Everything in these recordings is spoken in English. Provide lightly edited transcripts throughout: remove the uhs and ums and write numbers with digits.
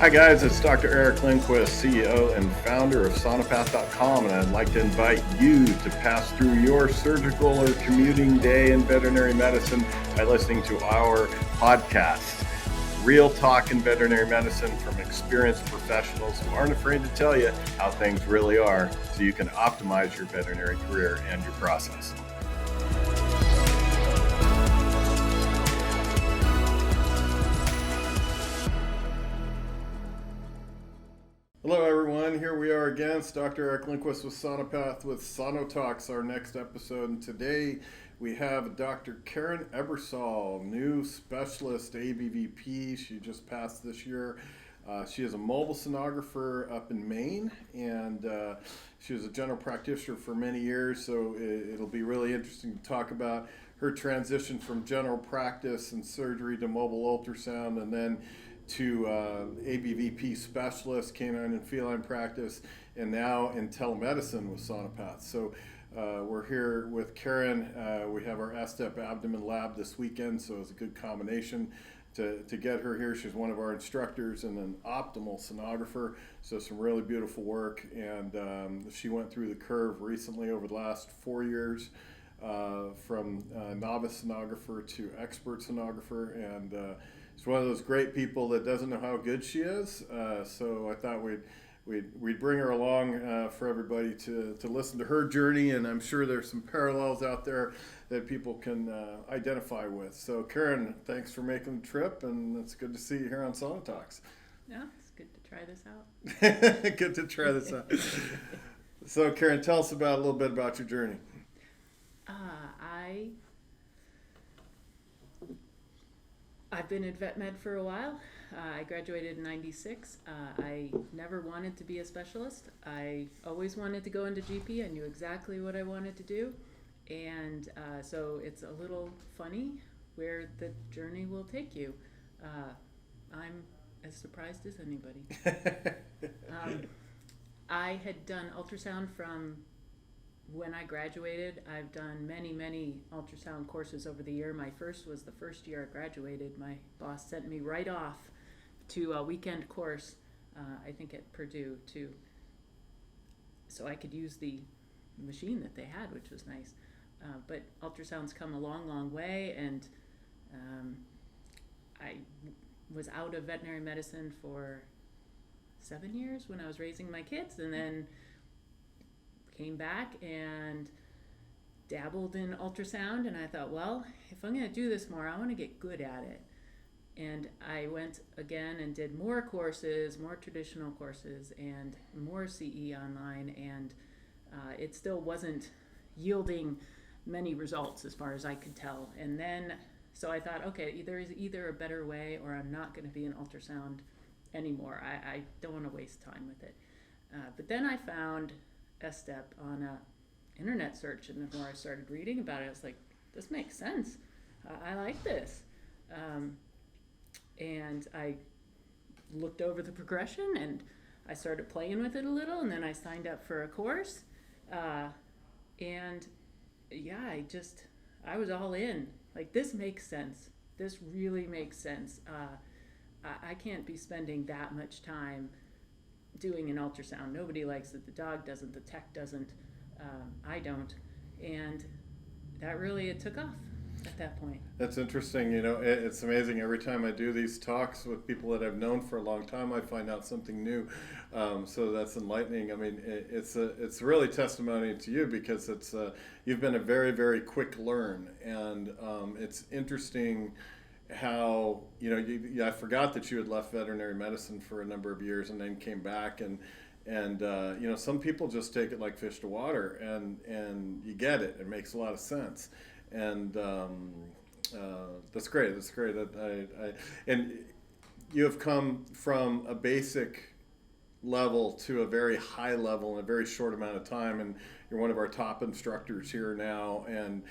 Hi guys, it's Dr. Eric Lindquist, CEO and founder of SonoPath.com, and I'd like to invite you to pass through your surgical or commuting day in veterinary medicine by listening to our podcast. Real talk in veterinary medicine from experienced professionals who aren't afraid to tell you how things really are so you can optimize your veterinary career and your process. Hello everyone, here we are again. It's Dr. Eric Lindquist with SonoPath with SonoTalks, our next episode. And today we have Dr. Karen Ebersole, new specialist ABVP. She just passed this year. She is a mobile sonographer up in Maine, and she was a general practitioner for many years, so it'll be really interesting to talk about her transition from general practice and surgery to mobile ultrasound, and then to ABVP specialist, canine and feline practice, and now in telemedicine with SonoPath. So we're here with Karen. We have our S-Step abdomen lab this weekend, so it's a good combination to get her here. She's one of our instructors and an optimal sonographer, so some really beautiful work. And she went through the curve recently over the last 4 years, from novice sonographer to expert sonographer, and she's one of those great people that doesn't know how good she is. So I thought we'd bring her along for everybody to listen to her journey, and I'm sure there's some parallels out there that people can identify with. So Karen, thanks for making the trip, and it's good to see you here on SonoTalks. Yeah, it's good to try this out. Good to try this out. So Karen, tell us a little bit about your journey. I've been at vet med for a while. I graduated in '96. I never wanted to be a specialist. I always wanted to go into GP. I knew exactly what I wanted to do. And so it's a little funny where the journey will take you. I'm as surprised as anybody. I had done ultrasound from when I graduated. I've done many ultrasound courses over the year. My first was the first year I graduated. My boss sent me right off to a weekend course, I think at Purdue, so I could use the machine that they had, which was nice. But ultrasound's come a long way, and I was out of veterinary medicine for 7 years when I was raising my kids, and then came back and dabbled in ultrasound, and I thought, well, if I'm going to do this more, I want to get good at it. And I went again and did more courses, more traditional courses, and more CE online, and it still wasn't yielding many results as far as I could tell. And then, so I thought, okay, there is either a better way, or I'm not going to be an ultrasound anymore. I don't want to waste time with it. But then I found S-Step on a internet search, and the more I started reading about it, I was like, this makes sense. I like this. And I looked over the progression, and I started playing with it a little, and then I signed up for a course. And yeah, I was all in. Like, this makes sense. This really makes sense. I can't be spending that much time doing an ultrasound. Nobody likes it. The dog doesn't, the tech doesn't, I don't. And that really, it took off at that point. That's interesting. You know, it's amazing. Every time I do these talks with people that I've known for a long time, I find out something new. So that's enlightening. I mean, it's really testimony to you, because you've been a very quick learn, and it's interesting how, I forgot that you had left veterinary medicine for a number of years and then came back, and some people just take it like fish to water, and you get it. It makes a lot of sense, and that's great. That's great. And you have come from a basic level to a very high level in a very short amount of time, and you're one of our top instructors here now, and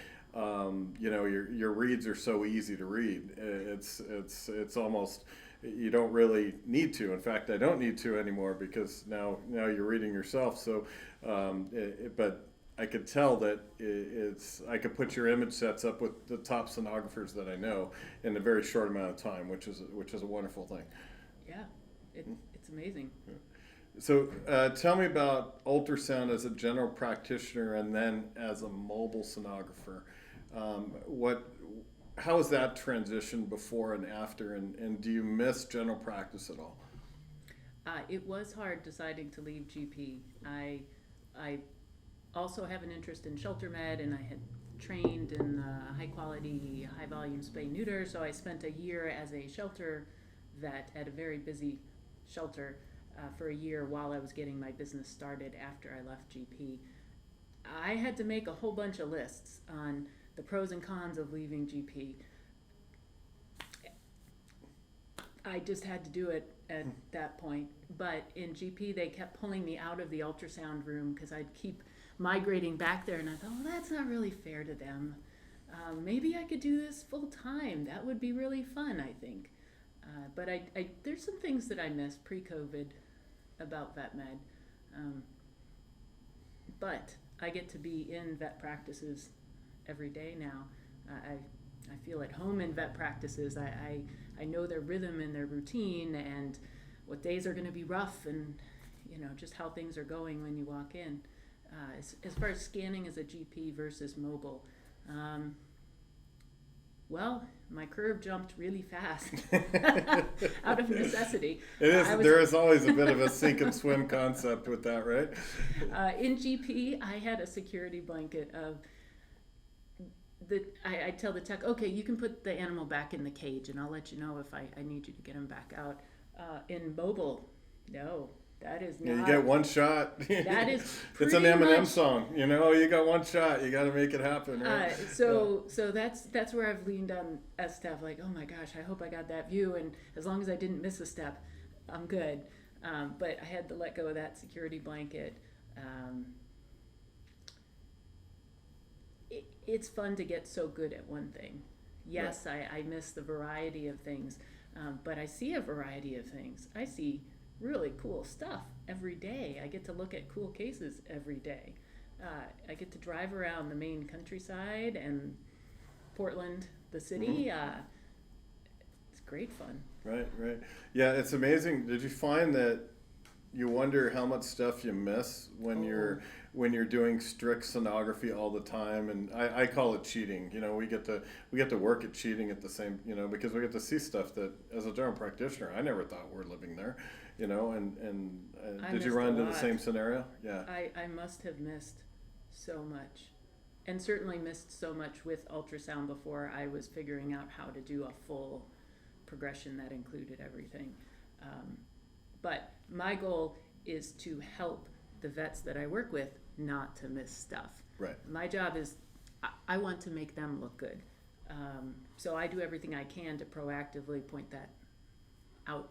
your reads are so easy to read. It's almost, you don't really need to. In fact, I don't need to anymore, because now you're reading yourself. So, but I could tell that I could put your image sets up with the top sonographers that I know in a very short amount of time, which is a wonderful thing. Yeah, it's amazing. So tell me about ultrasound as a general practitioner and then as a mobile sonographer. How was that transition before and after, and do you miss general practice at all? It was hard deciding to leave GP. I also have an interest in shelter med, and I had trained in high quality, high volume spay neuter, so I spent a year as a shelter vet at a very busy shelter for a year while I was getting my business started after I left GP. I had to make a whole bunch of lists on the pros and cons of leaving GP. I just had to do it at that point. But in GP, they kept pulling me out of the ultrasound room because I'd keep migrating back there, and I thought, well, that's not really fair to them. Maybe I could do this full time. That would be really fun, I think. But there's some things that I miss pre-COVID about vet med. But I get to be in vet practices every day now. I feel at home in vet practices. I know their rhythm and their routine and what days are going to be rough, and just how things are going when you walk in. As far as scanning as a GP versus mobile, well, my curve jumped really fast out of necessity. It is. There is always a bit of a sink and swim concept with that, right? In GP, I had a security blanket of I tell the tech, okay, you can put the animal back in the cage, and I'll let you know if I need you to get him back out. In mobile, no. That is not. You get one shot. That is it's an Eminem song. You got one shot. You got to make it happen. Right? So that's where I've leaned on S-Step. Like, oh my gosh, I hope I got that view, and as long as I didn't miss a step, I'm good. But I had to let go of that security blanket. It's fun to get so good at one thing. Yes, right. I miss the variety of things, but I see a variety of things. I see really cool stuff every day. I get to look at cool cases every day. I get to drive around the Maine countryside and Portland, the city. It's great fun. Right. Yeah, it's amazing. Did you find that you wonder how much stuff you miss when you're doing strict sonography all the time? And I call it cheating. We get to work at cheating at the same, because we get to see stuff that as a general practitioner I never thought were living there. And did you run into the same scenario? Yeah. I must have missed so much, and certainly missed so much with ultrasound before I was figuring out how to do a full progression that included everything. But my goal is to help the vets that I work with not to miss stuff. Right. My job is I want to make them look good. So I do everything I can to proactively point that out,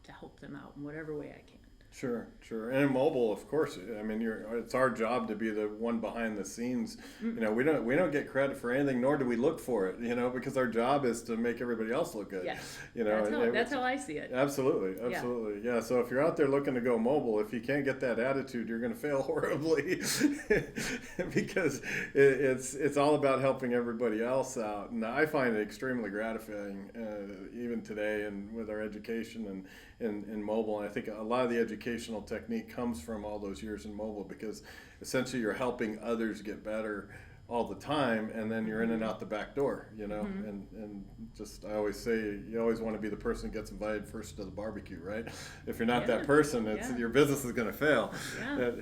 to help them out in whatever way I can. Sure. And in mobile, of course, it's our job to be the one behind the scenes. We don't get credit for anything, nor do we look for it, because our job is to make everybody else look good. Yes. That's how I see it. Absolutely. Yeah. So if you're out there looking to go mobile, if you can't get that attitude, you're going to fail horribly because it's all about helping everybody else out. And I find it extremely gratifying, even today, and with our education and in mobile. And I think a lot of the educational technique comes from all those years in mobile, because essentially you're helping others get better all the time, and then you're in and out the back door, and just, I always say, you always want to be the person that gets invited first to the barbecue, right? If you're not that person, your business is going to fail. Yeah.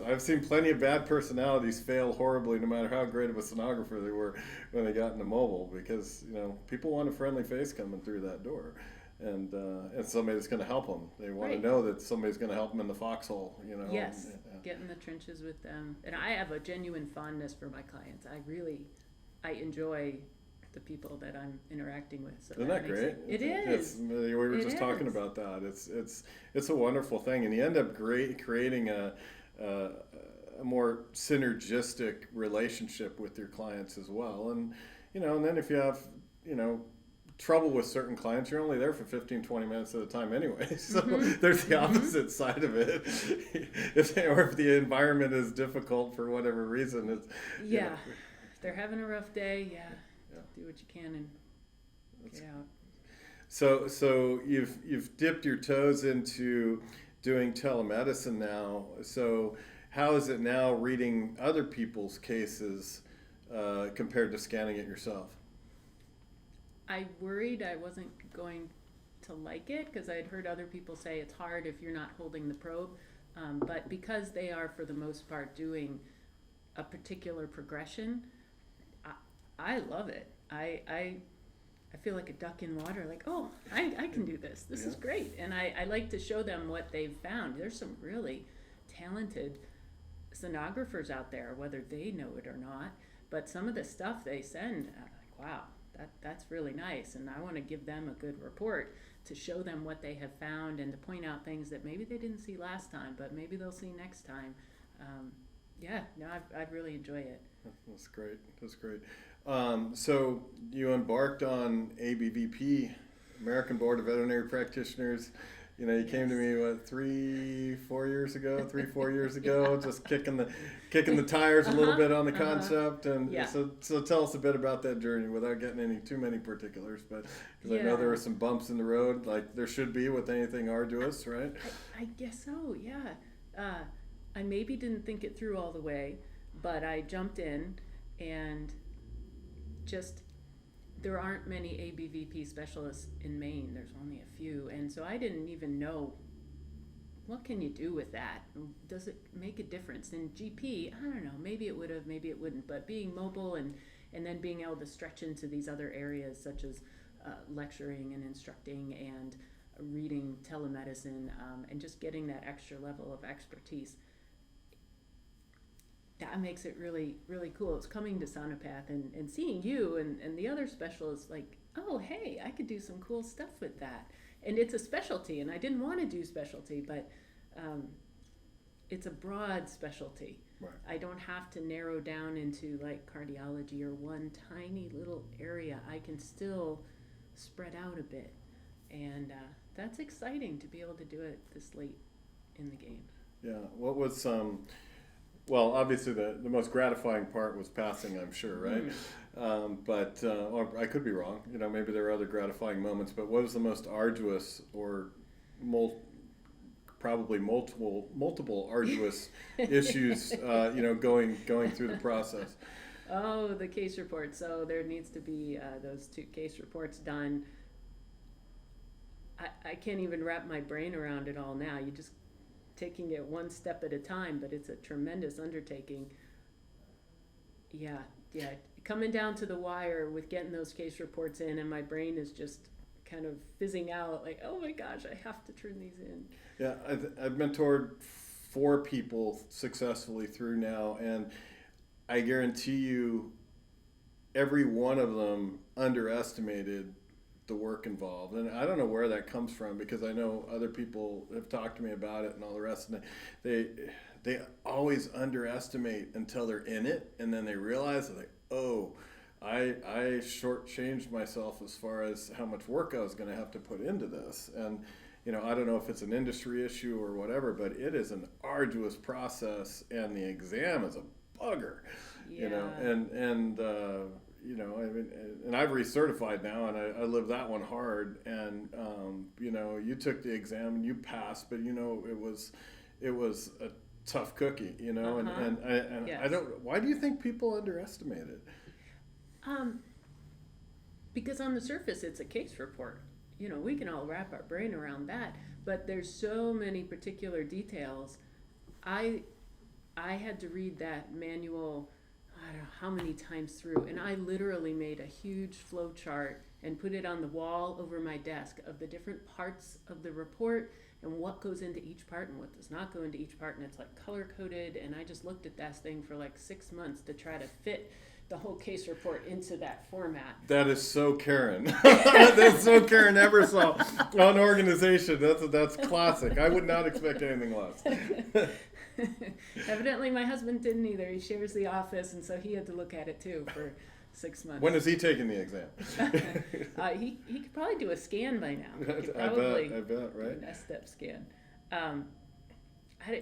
I've seen plenty of bad personalities fail horribly, no matter how great of a sonographer they were when they got into mobile, because people want a friendly face coming through that door. And somebody that's going to help them. They want to know that somebody's going to help them in the foxhole, Yes, get in the trenches with them. And I have a genuine fondness for my clients. I enjoy the people that I'm interacting with. So isn't that great? It is. We were just talking about that. It's a wonderful thing, and you end up creating a more synergistic relationship with your clients as well. And and then if you have trouble with certain clients, you're only there for 15-20 minutes at a time anyway, so there's the opposite side of it. If the environment is difficult for whatever reason, it's if they're having a rough day, do what you can and get out. So you've dipped your toes into doing telemedicine now. So how is it now reading other people's cases compared to scanning it yourself? I worried I wasn't going to like it because I had heard other people say it's hard if you're not holding the probe. But because they are, for the most part, doing a particular progression, I love it. I feel like a duck in water, like, oh, I can do this. This is great. And I like to show them what they've found. There's some really talented sonographers out there, whether they know it or not. But some of the stuff they send, I'm like, wow, that's really nice. And I want to give them a good report to show them what they have found and to point out things that maybe they didn't see last time, but maybe they'll see next time. I really enjoy it. That's great. That's great. So you embarked on ABVP, American Board of Veterinary Practitioners. You know, you came to me, what, 3-4 years ago, just kicking the tires a little bit on the concept. And so tell us a bit about that journey without getting too many particulars, but because I know there were some bumps in the road, like there should be with anything arduous, right? I guess so, yeah. I maybe didn't think it through all the way, but I jumped in and just, there aren't many ABVP specialists in Maine. There's only a few. And so I didn't even know, what can you do with that? Does it make a difference? In GP, I don't know, maybe it would have, maybe it wouldn't. But being mobile and then being able to stretch into these other areas such as lecturing and instructing and reading telemedicine and just getting that extra level of expertise, that makes it really, really cool. It's coming to SonoPath and seeing you and the other specialists like, oh, hey, I could do some cool stuff with that. And it's a specialty, and I didn't want to do specialty, but it's a broad specialty. Right. I don't have to narrow down into like cardiology or one tiny little area. I can still spread out a bit. And that's exciting to be able to do it this late in the game. Yeah. What was well, obviously the most gratifying part was passing, I'm sure, right? But or I could be wrong. You know, maybe there are other gratifying moments. But what was the most arduous or probably multiple arduous issues? You know, going through the process. Oh, the case report. So there needs to be those 2 case reports done. I can't even wrap my brain around it all now. You just taking it one step at a time, but it's a tremendous undertaking. Yeah, coming down to the wire with getting those case reports in, and my brain is just kind of fizzing out, like, oh my gosh, I have to turn these in. Yeah, I've mentored 4 people successfully through now, and I guarantee you every one of them underestimated the work involved. And I don't know where that comes from, because I know other people have talked to me about it and all the rest, and they always underestimate until they're in it, and then they realize that, like, oh, I shortchanged myself as far as how much work I was going to have to put into this. And you know, I don't know if it's an industry issue or whatever, but it is an arduous process, and the exam is a bugger. You know, and you know, I mean, and I've recertified now, and I live that one hard. And you know, you took the exam and you passed, but you know, it was a tough cookie. You know, and Yes. I don't. Why do you think people underestimate it? Because on the surface, it's a case report. You know, we can all wrap our brain around that, but there's so many particular details. I had to read that manual, I don't know how many times through, and I literally made a huge flow chart and put it on the wall over my desk of the different parts of the report and what goes into each part and what does not go into each part, and it's like color coded, and I just looked at that thing for like 6 months to try to fit the whole case report into that format. That is so Karen. That's so Karen Ebersole on organization. That's classic. I would not expect anything less. Evidently my husband didn't either. He shares the office, and so he had to look at it too for 6 months. When is he taking the exam? He could probably do a scan by now. I bet, right? An S-step scan.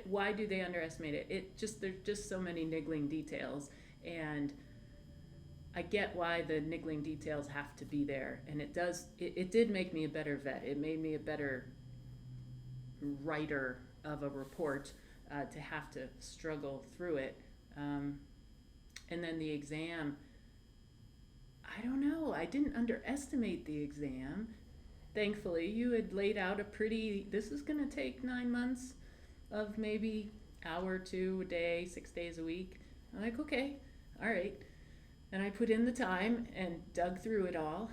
Why do they underestimate it? There's just so many niggling details, and I get why the niggling details have to be there, and it did make me a better vet. It made me a better writer of a report, to have to struggle through it. And then the exam, I don't know, I didn't underestimate the exam. Thankfully, you had laid out this is going to take 9 months of maybe hour or two a day, 6 days a week. I'm like, okay, all right. And I put in the time and dug through it all.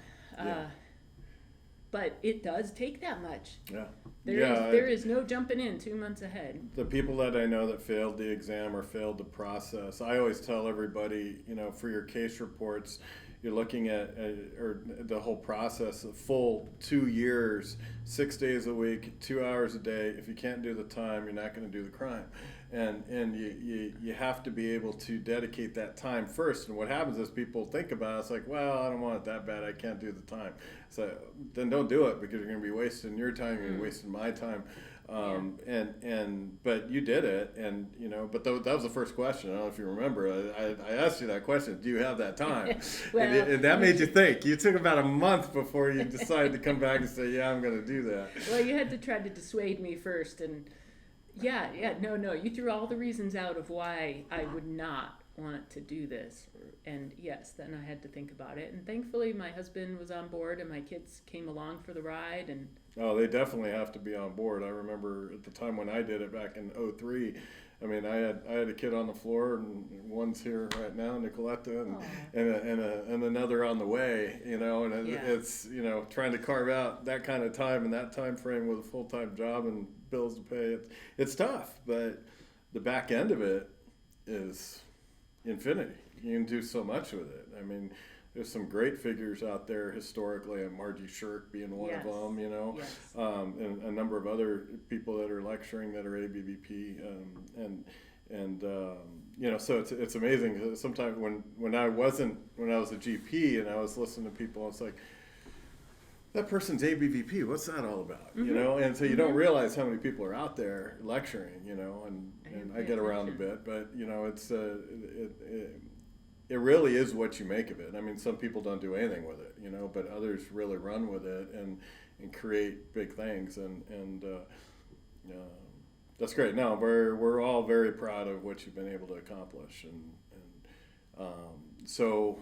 But it does take that much. Yeah. There is no jumping in 2 months ahead. The people that I know that failed the exam or failed the process, I always tell everybody, for your case reports, you're looking at or the whole process, a full 2 years, 6 days a week, 2 hours a day. If you can't do the time, you're not going to do the crime. And you have to be able to dedicate that time first. And what happens is people think about it, it's like, well, I don't want it that bad, I can't do the time. So then don't do it, because you're going to be wasting your time, you're going to be wasting my time. But you did it, and but that was the first question. I don't know if you remember. I asked you that question. Do you have that time? Well, and that made you think. You took about a month before you decided to come back and say, yeah, I'm going to do that. Well, you had to try to dissuade me first, and no, you threw all the reasons out of why I would not want to do this. And yes, then I had to think about it. And thankfully, my husband was on board, and my kids came along for the ride. And oh, they definitely have to be on board. I remember at the time when I did it back in 2003. I mean, I had a kid on the floor, and one's here right now, Nicoletta, and another on the way. And it's trying to carve out that kind of time and that time frame with a full-time job and bills to pay. It's tough, but the back end of it is infinity. You can do so much with it. I mean, there's some great figures out there historically, and Margie Shirk being one of them, Yes. And a number of other people that are lecturing that are ABVP, so it's amazing. Sometimes when I was a GP and I was listening to people, it's like, that person's ABVP, what's that all about? Mm-hmm. And so you don't realize how many people are out there lecturing, and I get around a bit, but it's it really is what you make of it. I mean, some people don't do anything with it, but others really run with it and create big things, and that's great. No, we're all very proud of what you've been able to accomplish, and so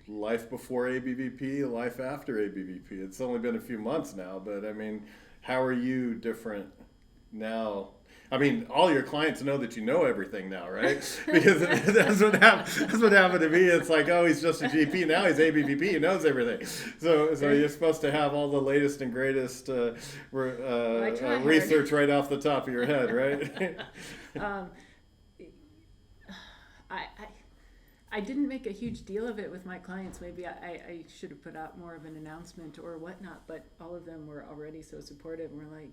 life before ABVP, life after ABVP. It's only been a few months now, but I mean, how are you different now? I mean, all your clients know that you know everything now, right? Because that's what happened to me. It's like, oh, he's just a GP. Now he's ABVP. He knows everything. So you're supposed to have all the latest and greatest research right off the top of your head, right? I didn't make a huge deal of it with my clients. Maybe I should have put out more of an announcement or whatnot, but all of them were already so supportive, and were like,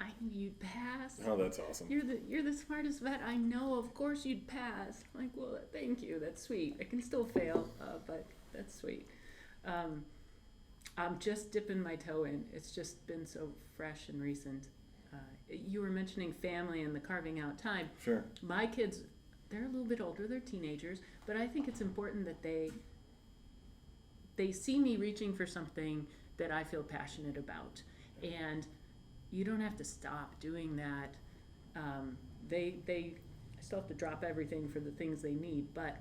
I knew you'd pass. Oh, that's awesome. You're the smartest vet I know. Of course you'd pass. I'm like, well, thank you. That's sweet. I can still fail, but that's sweet. I'm just dipping my toe in. It's just been so fresh and recent. You were mentioning family and the carving out time. Sure. My kids, they're a little bit older. They're teenagers, but I think it's important that they see me reaching for something that I feel passionate about, and you don't have to stop doing that. They still have to drop everything for the things they need, but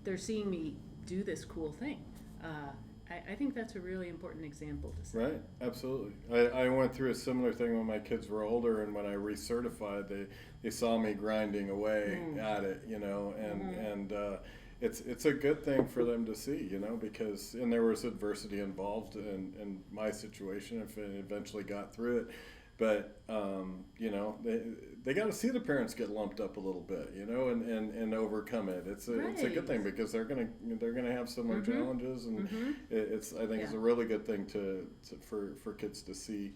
they're seeing me do this cool thing. I think that's a really important example to set. Right, absolutely. I went through a similar thing when my kids were older, and when I recertified, they saw me grinding away at it, and it's a good thing for them to see, because there was adversity involved in my situation if it eventually got through it. But, they got to see the parents get lumped up a little bit, and overcome it. It's a good thing, because they're gonna have similar challenges, and I think it's a really good thing for kids to see,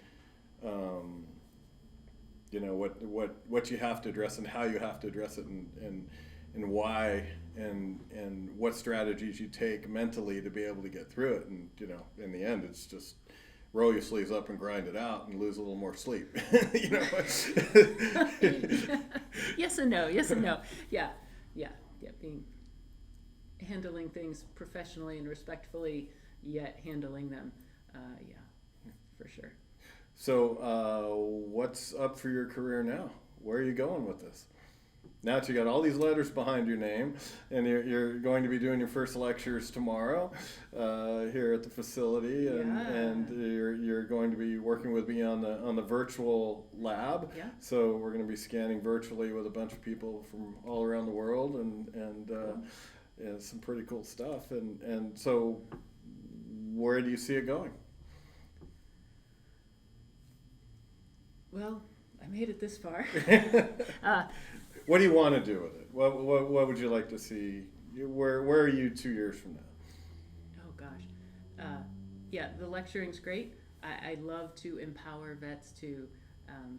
what you have to address and how you have to address it, and why, and what strategies you take mentally to be able to get through it. And in the end, it's just roll your sleeves up and grind it out and lose a little more sleep. Yes and no. Yeah. handling things professionally and respectfully, yet handling them, for sure. So what's up for your career now? Where are you going with this? Now that you got all these letters behind your name, and you're going to be doing your first lectures tomorrow here at the facility, and you're going to be working with me on the virtual lab. Yeah. So we're going to be scanning virtually with a bunch of people from all around the world, and some pretty cool stuff. And so, where do you see it going? Well, I made it this far. What do you want to do with it? What would you like to see? Where are you 2 years from now? Oh gosh, the lecturing's great. I love to empower vets to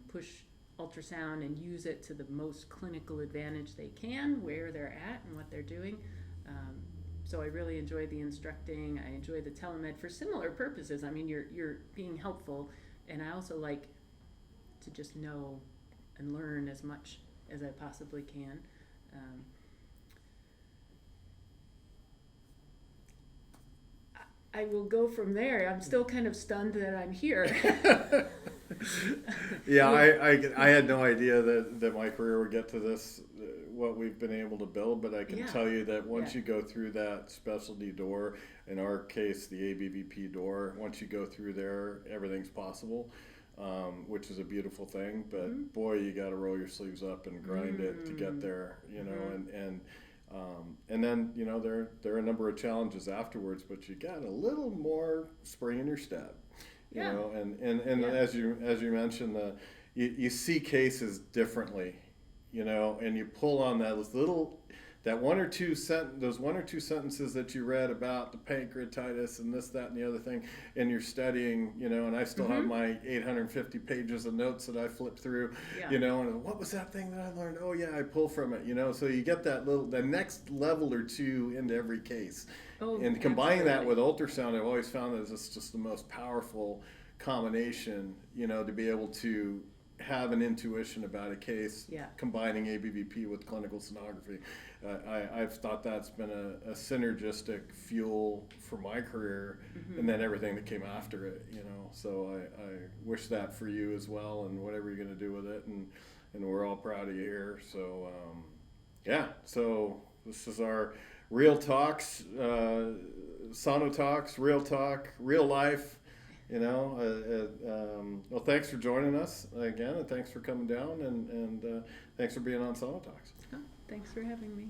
push ultrasound and use it to the most clinical advantage they can, where they're at and what they're doing. So I really enjoy the instructing. I enjoy the telemed for similar purposes. I mean, you're being helpful, and I also like to just know and learn as much as I possibly can. I will go from there. I'm still kind of stunned that I'm here. Yeah, I had no idea that my career would get to this, what we've been able to build, but I can tell you that once you go through that specialty door, in our case, the ABVP door, once you go through there, everything's possible. Which is a beautiful thing, but boy, you got to roll your sleeves up and grind it to get there, you know, and then, you know, there are a number of challenges afterwards, but you got a little more spring in your step, you know, and as you mentioned, you see cases differently, you know, and you pull on those one or two sentences that you read about the pancreatitis and this, that, and the other thing, and you're studying, you know, and I still have my 850 pages of notes that I flipped through, you know, and what was that thing that I learned? Oh yeah, I pull from it, you know, so you get the next level or two into every case. And combining that with ultrasound, I've always found that it's just the most powerful combination, you know, to be able to have an intuition about a case, combining ABVP with clinical sonography. I've thought that's been a synergistic fuel for my career, and then everything that came after it, you know. So I wish that for you as well, and whatever you're going to do with it, and we're all proud of you here. So so this is our Real Talks, SonoTalks, Real Talk, Real Life. You know, well, thanks for joining us again, and thanks for coming down, and thanks for being on SonoTalks. Oh, thanks for having me.